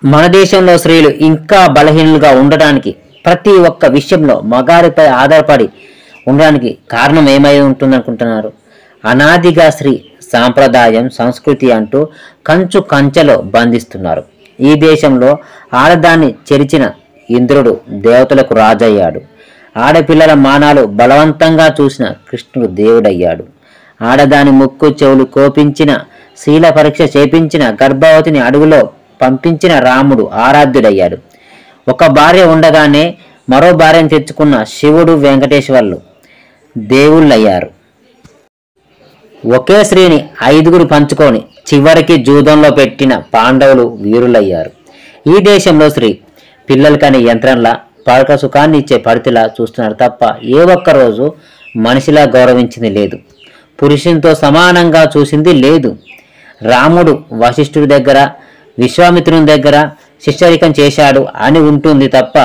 మన దేశంలో స్త్రీలు ఇంకా బలహీనులుగా ఉండడానికి, ప్రతి ఒక్క విషయంలో మగారిపై ఆధారపడి ఉండడానికి కారణం ఏమై ఉంటుందనుకుంటున్నారు? అనాదిగా స్త్రీ సాంప్రదాయం, సంస్కృతి అంటూ కంచెలో బంధిస్తున్నారు. ఈ దేశంలో ఆడదాన్ని చెరిచిన ఇంద్రుడు దేవతలకు రాజయ్యాడు. ఆడపిల్లల మానాలు బలవంతంగా చూసిన కృష్ణుడు దేవుడయ్యాడు. ఆడదాని ముక్కు చెవులు కోపించిన, శీల పరీక్ష చేపించిన, గర్భవతిని అడుగులో పంపించిన రాముడు ఆరాధ్యుడయ్యాడు. ఒక భార్య ఉండగానే మరో భార్యను తెచ్చుకున్న శివుడు, వెంకటేశ్వర్లు దేవుళ్ళయ్యారు. ఒకే స్త్రీని 5గురు పంచుకొని చివరికి జూదంలో పెట్టిన పాండవులు వీరులయ్యారు. ఈ దేశంలో స్త్రీ పిల్లలకనే యంత్రంలా, పడక సుఖాన్ని ఇచ్చే పడితిలా చూస్తున్నారు తప్ప ఏ ఒక్కరోజు మనిషిలా గౌరవించింది లేదు. పురుషునితో సమానంగా చూసింది లేదు. రాముడు వశిష్ఠుడి దగ్గర, విశ్వామిత్రుని దగ్గర శిష్యరికం చేశాడు అని ఉంటుంది తప్ప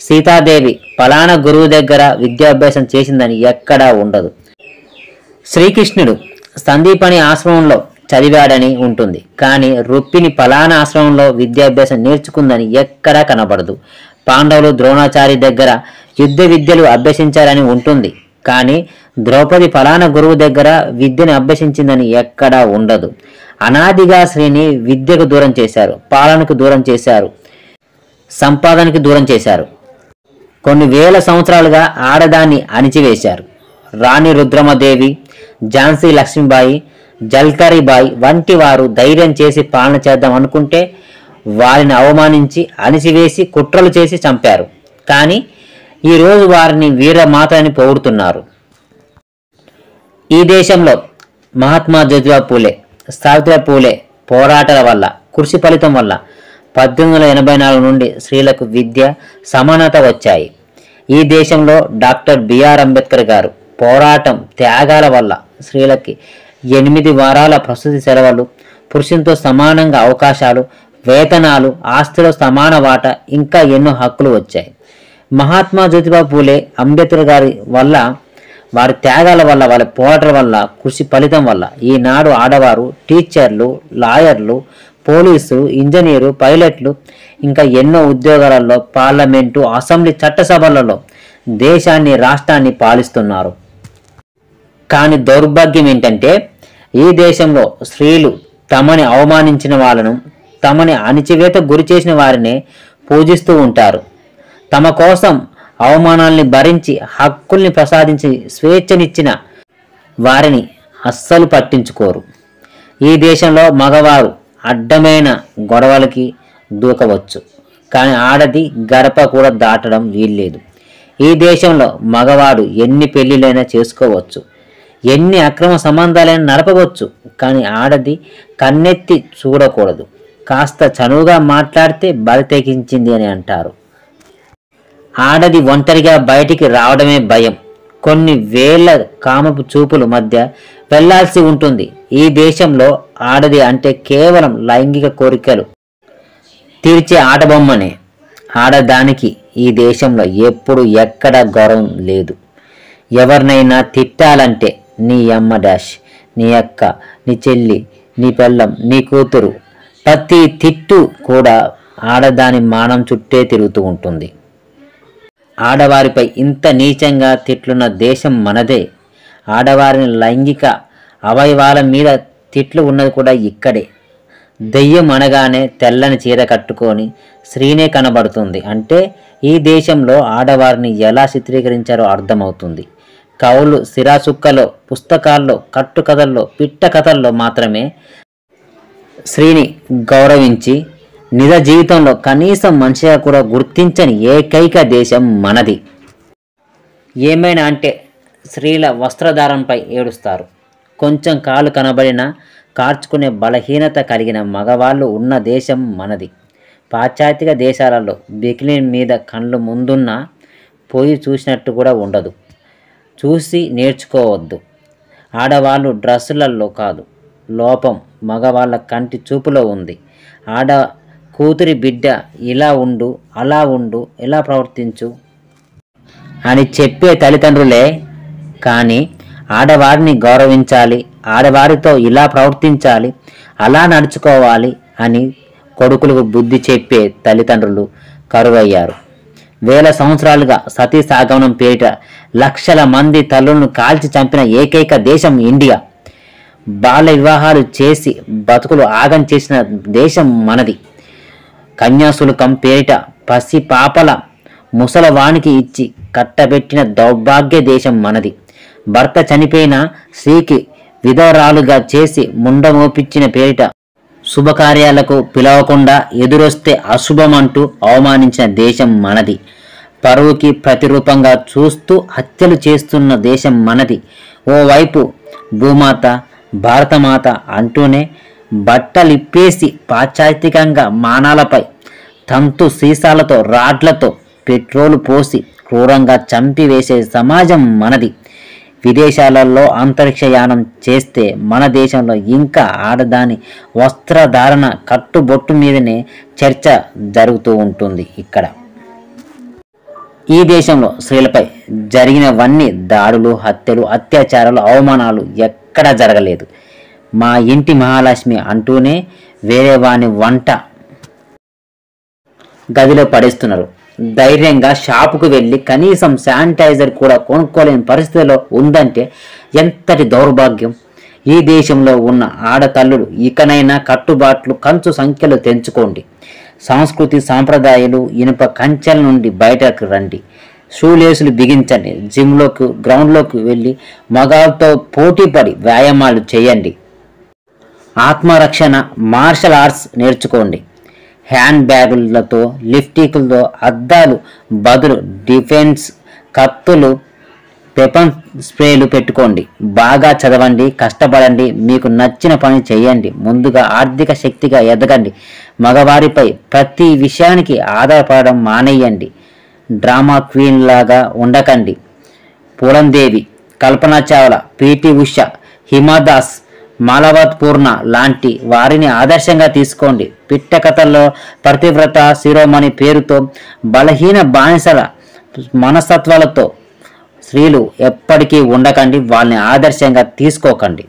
సీతాదేవి ఫలానా గురువు దగ్గర విద్యాభ్యాసం చేసిందని ఎక్కడా ఉండదు. శ్రీకృష్ణుడు సందీపని ఆశ్రమంలో చదివాడని ఉంటుంది, కానీ రుక్మిణి ఫలానా ఆశ్రమంలో విద్యాభ్యాసం నేర్చుకుందని ఎక్కడా కనబడదు. పాండవులు ద్రోణాచారి దగ్గర యుద్ధ విద్యలు అభ్యసించారని ఉంటుంది, కానీ ద్రౌపది ఫలానా గురువు దగ్గర విద్యను అభ్యసించిందని ఎక్కడా ఉండదు. అనాదిగా స్త్రీని విద్యకు దూరం చేశారు, పాలనకు దూరం చేశారు, సంపాదనకి దూరం చేశారు. కొన్ని వేల సంవత్సరాలుగా ఆడదాన్ని అణిచివేశారు. రాణి రుద్రమదేవి, ఝాన్సీ లక్ష్మీబాయి, జల్కరీబాయి వంటి వారు ధైర్యం చేసి పాలన చేద్దాం అనుకుంటే వారిని అవమానించి, అణిచివేసి, కుట్రలు చేసి చంపారు. కానీ ఈరోజు వారిని వీరమాతని పొగుడుతున్నారు. ఈ దేశంలో మహాత్మా జ్యోతిబా పూలే, సావిత్రిబాయి పూలే పోరాటాల వల్ల, కృషి ఫలితం వల్ల 1884 నుండి స్త్రీలకు విద్య, సమానత వచ్చాయి. ఈ దేశంలో డాక్టర్ బిఆర్ అంబేద్కర్ గారు పోరాటం, త్యాగాల వల్ల స్త్రీలకి 8 వారాల ప్రసూతి సెలవులు, పురుషునితో సమానంగా అవకాశాలు, వేతనాలు, ఆస్తిలో సమాన వాటా, ఇంకా ఎన్నో హక్కులు వచ్చాయి. మహాత్మా జ్యోతిబా పూలే, అంబేద్కర్ గారి వల్ల, వారి త్యాగాల వల్ల, వాళ్ళ పోరాటాల వల్ల, కృషి ఫలితం వల్ల ఈనాడు ఆడవారు టీచర్లు, లాయర్లు, పోలీసు, ఇంజనీరు, పైలట్లు, ఇంకా ఎన్నో ఉద్యోగాలలో, పార్లమెంటు, అసెంబ్లీ, చట్టసభలలో దేశాన్ని, రాష్ట్రాన్ని పాలిస్తున్నారు. కానీ దౌర్భాగ్యం ఏంటంటే ఈ దేశంలో స్త్రీలు తమని అవమానించిన వాళ్ళను, తమని అణిచివేత గురి చేసిన వారినే పూజిస్తూ ఉంటారు. తమ కోసం అవమానాల్ని భరించి, హక్కుల్ని ప్రసాదించి, స్వేచ్ఛనిచ్చిన వారిని అస్సలు పట్టించుకోరు. ఈ దేశంలో మగవారు అడ్డమైన గొడవలకి దూకవచ్చు, కానీ ఆడది గడప కూడా దాటడం వీల్లేదు. ఈ దేశంలో మగవాడు ఎన్ని పెళ్లిలైనా చేసుకోవచ్చు, ఎన్ని అక్రమ సంబంధాలైనా నడపవచ్చు, కానీ ఆడది కన్నెత్తి చూడకూడదు. కాస్త చనువుగా మాట్లాడితే బరి తెగించింది అని అంటారు. ఆడది ఒంటరిగా బయటికి రావడమే భయం. కొన్ని వేల కామపు చూపుల మధ్య వెళ్లాల్సి ఉంటుంది. ఈ దేశంలో ఆడది అంటే కేవలం లైంగిక కోరికలు తీర్చే ఆటబొమ్మనే. ఆడదానికి ఈ దేశంలో ఎప్పుడు ఎక్కడ గౌరవం లేదు. ఎవరినైనా తిట్టాలంటే నీ అమ్మ డాష్, నీ అక్క, నీ చెల్లి, నీ పెళ్ళం, నీ కూతురు, ప్రతి తిట్టు కూడా ఆడదాని మానం చుట్టే తిరుగుతూ ఉంటుంది. ఆడవారిపై ఇంత నీచంగా తిట్లున్న దేశం మనదే. ఆడవారిని లైంగిక అవయవాల మీద తిట్లు ఉన్నది కూడా ఇక్కడే. దెయ్యం అనగానే తెల్లని చీర కట్టుకొని స్త్రీనే కనబడుతుంది అంటే ఈ దేశంలో ఆడవారిని ఎలా చిత్రీకరించారో అర్థమవుతుంది. కవులు సిరాసుక్కలో, పుస్తకాల్లో, కట్టుకథల్లో, పిట్ట కథల్లో మాత్రమే స్త్రీని గౌరవించి నిజ జీవితంలో కనీసం మనిషిగా కూడా గుర్తించని ఏకైక దేశం మనది. ఏమైనా అంటే స్త్రీల వస్త్రధారణపై ఏడుస్తారు. కొంచెం కాలు కనబడినా కార్చుకునే బలహీనత కలిగిన మగవాళ్ళు ఉన్న దేశం మనది. పాశ్చాత్య దేశాలలో బికినీ మీద కళ్ళు ముందున్న పోయి చూసినట్టు కూడా ఉండదు. చూసి నేర్చుకోవద్దు. ఆడవాళ్ళు డ్రెస్సులలో కాదు, లోపం మగవాళ్ళ కంటి చూపులో ఉంది. ఆడ కూతురి బిడ్డ ఇలా ఉండు, అలా ఉండు, ఇలా ప్రవర్తించు అని చెప్పే తల్లిదండ్రులే, కానీ ఆడవారిని గౌరవించాలి, ఆడవారితో ఇలా ప్రవర్తించాలి, అలా నడుచుకోవాలి అని కొడుకులకు బుద్ధి చెప్పే తల్లిదండ్రులు కరువయ్యారు. వేల సంవత్సరాలుగా సతీ సాగమనం పేరిట లక్షల మంది తల్లులను కాల్చి చంపిన ఏకైక దేశం ఇండియా. బాల వివాహాలు చేసి బతుకులు ఆగం చేసిన దేశం మనది. కన్యాశుల్కం పేరిట పసి పాపల ముసలవానికి ఇచ్చి కట్టబెట్టిన దౌర్భాగ్య దేశం మనది. భర్త చనిపోయిన స్త్రీకి విధవరాలుగా చేసి ముండమోపించిన పేరిట శుభకార్యాలకు పిలవకుండా ఎదురొస్తే అశుభమంటూ అవమానించిన దేశం మనది. పరువుకి ప్రతిరూపంగా చూస్తూ హత్యలు చేస్తున్న దేశం మనది. ఓవైపు భూమాత భారతమాత అంటూనే బట్టలిప్పేసి పాశ్చాత్యకంగా మానాలపై తంతు సీసాలతో రాడ్లతో పెట్రోలు పోసి క్రూరంగా చంపివేసే సమాజం మనది. విదేశాలలో అంతరిక్షయానం చేస్తే మన దేశంలో ఇంకా ఆడదాని వస్త్రధారణ కట్టుబొట్టు మీదనే చర్చ జరుగుతూ ఉంటుంది. ఇక్కడ ఈ దేశంలో స్త్రీలపై జరిగినవన్నీ దాడులు, హత్యలు, అత్యాచారాలు, అవమానాలు ఎక్కడా జరగలేదు. మా ఇంటి మహాలక్ష్మి అంటూనే వేరే వాని వంట గదిలో పడేస్తున్నారు. ధైర్యంగా షాపుకు వెళ్ళి కనీసం శానిటైజర్ కూడా కొనుక్కోలేని పరిస్థితిలో ఉందంటే ఎంతటి దౌర్భాగ్యం. ఈ దేశంలో ఉన్న ఆడతల్లులు ఇకనైనా కట్టుబాట్లు కంచు సంఖ్యలో తెంచుకోండి. సంస్కృతి సాంప్రదాయాలు ఇనుప కంచెల నుండి బయటకు రండి. షూలేసులు బిగించండి. జిమ్లోకి గ్రౌండ్లోకి వెళ్ళి మగాళ్ళతో పోటీపడి వ్యాయామాలు చేయండి. ఆత్మరక్షణ మార్షల్ ఆర్ట్స్ నేర్చుకోండి. హ్యాండ్ బ్యాగులతో లిప్స్టిక్లతో అద్దాలు బదులు డిఫెన్స్ కత్తులు, పెప్పర్ స్ప్రేలు పెట్టుకోండి. బాగా చదవండి, కష్టపడండి, మీకు నచ్చిన పని చేయండి. ముందుగా ఆర్థిక శక్తిగా ఎదగండి. మగవారిపై ప్రతి విషయానికి ఆధారపడడం మానేయండి. డ్రామా క్వీన్ లాగా ఉండకండి. పూలందేవి, కల్పనా చావ్లా, పిటి ఉష, హిమాదాస్, మాలవత్ పూర్ణ లాంటి వారిని ఆదర్శంగా తీసుకోండి. పిట్ట కథల్లో పతివ్రత శిరోమణి పేరుతో బలహీన బానిసల మనస్తత్వాలతో స్త్రీలు ఎప్పటికీ ఉండకండి. వాళ్ళని ఆదర్శంగా తీసుకోకండి.